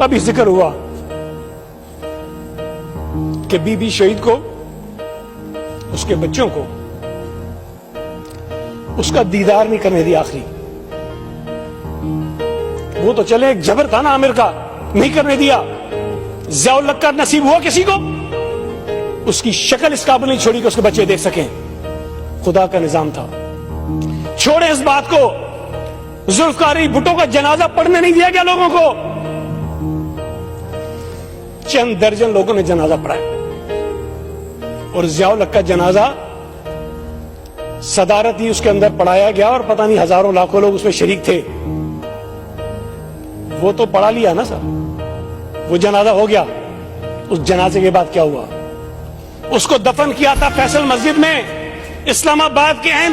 ابھی ذکر ہوا کہ بی بی شہید کو، اس کے بچوں کو اس کا دیدار نہیں کرنے دیا آخری. وہ تو چلے ایک جبر تھا نا عامر کا، نہیں کرنے دیا. ضیاء الحق کا نصیب ہوا کسی کو، اس کی شکل اس قابل نہیں چھوڑی کہ اس کے بچے دیکھ سکیں. خدا کا نظام تھا. چھوڑے اس بات کو، ذوالفقار علی بھٹو کا جنازہ پڑھنے نہیں دیا گیا لوگوں کو. چند درجن لوگوں نے جنازہ پڑھایا اور ضیاء الحق کا جنازہ صدارت ہی اس کے اندر پڑھایا گیا اور پتہ نہیں ہزاروں لاکھوں لوگ اس میں شریک تھے. وہ تو پڑھا لیا نا سر، وہ جنازہ ہو گیا. اس جنازے کے بعد کیا ہوا؟ اس کو دفن کیا تھا فیصل مسجد میں، اسلام آباد کے اہم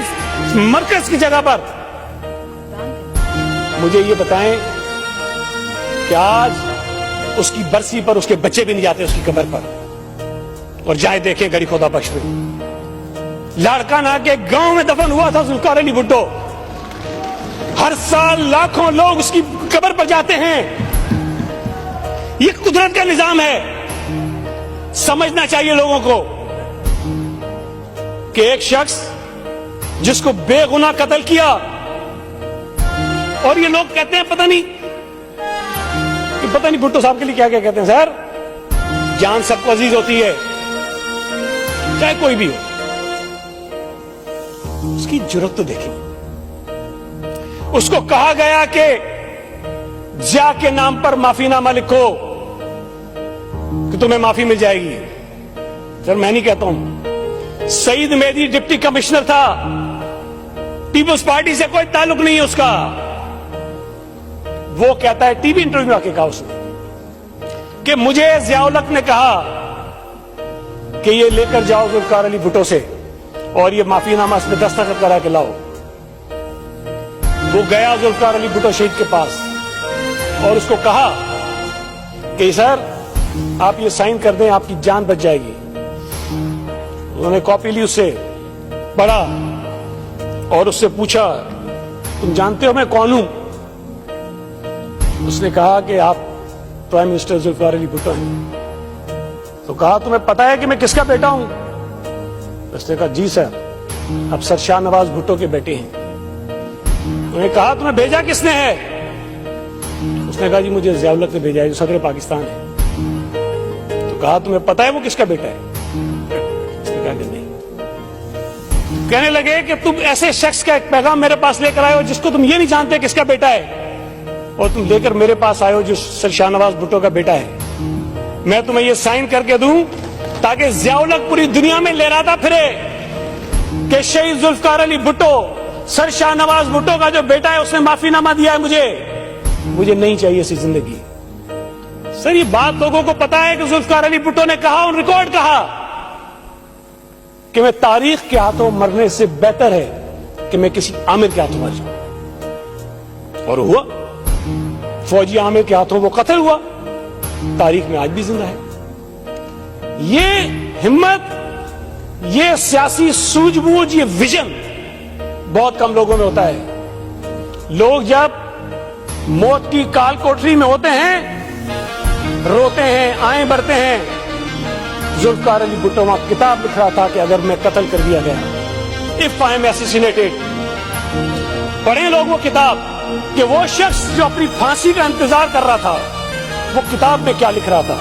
مرکز کی جگہ پر. مجھے یہ بتائیں کہ آج اس کی برسی پر اس کے بچے بھی نہیں جاتے اس کی قبر پر، اور جائے دیکھیں گڑی خدا بخش میں لاڑکانہ کے گاؤں میں دفن ہوا تھا ذوالفقار علی بھٹو. ہر سال لاکھوں لوگ اس کی قبر پر جاتے ہیں. یہ قدرت کا نظام ہے. سمجھنا چاہیے لوگوں کو کہ ایک شخص جس کو بے گناہ قتل کیا، اور یہ لوگ کہتے ہیں پتہ نہیں بھٹو صاحب کے لیے کیا کیا کہتے ہیں. سر، جان سب کو عزیز ہوتی ہے، چاہے کوئی بھی ہو. اس کی جرات تو دیکھیں. اس کو کہا گیا کہ ضیاء کے نام پر معافی نامہ لکھو کہ تمہیں معافی مل جائے گی. سر، میں نہیں کہتا ہوں. سعید مہدی ڈپٹی کمشنر تھا، پیپلز پارٹی سے کوئی تعلق نہیں ہے اس کا. وہ کہتا ہے، ٹی وی انٹرویو میں آ کے کہا اس نے کہ مجھے ضیاء الحق نے کہا کہ یہ لے کر جاؤ ذوالفقار علی بھٹو سے اور یہ معافی نامہ اس میں دستخط کرا کے لاؤ. وہ گیا ذوالفقار علی بھٹو شہید کے پاس اور اس کو کہا کہ سر آپ یہ سائن کر دیں، آپ کی جان بچ جائے گی. انہوں نے کاپی لی، اس سے پڑھا اور اس سے پوچھا تم جانتے ہو میں کون ہوں؟ اس نے کہا کہ آپ پرائم منسٹر ذوالفقار علی بھٹو ہیں. تو کہا تمہیں پتا ہے کہ میں کس کا بیٹا ہوں؟ اس نے کہا جی سر، آپ سر شاہ نواز بھٹو کے بیٹے ہیں. انہوں نے کہا تمہیں بھیجا کس نے ہے؟ اس نے کہا جی مجھے ضیاء الحق نے بھیجا ہے جو صدر پاکستان ہے. تو کہا تمہیں پتا ہے وہ کس کا بیٹا ہے؟ اس نے کہا کہ نہیں. کہنے لگے کہ تم ایسے شخص کا ایک پیغام میرے پاس لے کر آئے ہو جس کو تم یہ نہیں جانتے کس کا بیٹا ہے، اور تم لے کر میرے پاس آئے ہو جو سر شاہ نواز بھٹو کا بیٹا ہے. میں تمہیں یہ سائن کر کے دوں تاکہ ضیاء الحق پوری دنیا میں لہراتا پھرے کہ شہید ذوالفقار علی بھٹو سر شاہ نواز بھٹو کا جو بیٹا ہے، اس نے معافی نامہ دیا ہے. مجھے نہیں چاہیے ایسی زندگی. سر، یہ بات لوگوں کو پتا ہے کہ ذوالفقار علی بھٹو نے کہا، ان ریکارڈ کہا کہ میں تاریخ کے ہاتھوں مرنے سے بہتر ہے کہ میں کسی عامر کے ہاتھوں مر جاؤں. اور ہوا، فوجی عامر کے ہاتھوں وہ قتل ہوا. تاریخ میں آج بھی زندہ ہے. یہ ہمت، یہ سیاسی سوجھ بوجھ، یہ ویژن بہت کم لوگوں میں ہوتا ہے. لوگ جب موت کی کال کوٹری میں ہوتے ہیں، روتے ہیں، آئیں بھرتے ہیں. ذوالفقار علی بھٹو وہاں کتاب لکھ رہا تھا کہ اگر میں قتل کر دیا گیا، if I am assassinated. پڑھیں لوگ وہ کتاب کہ وہ شخص جو اپنی پھانسی کا انتظار کر رہا تھا، وہ کتاب میں کیا لکھ رہا تھا.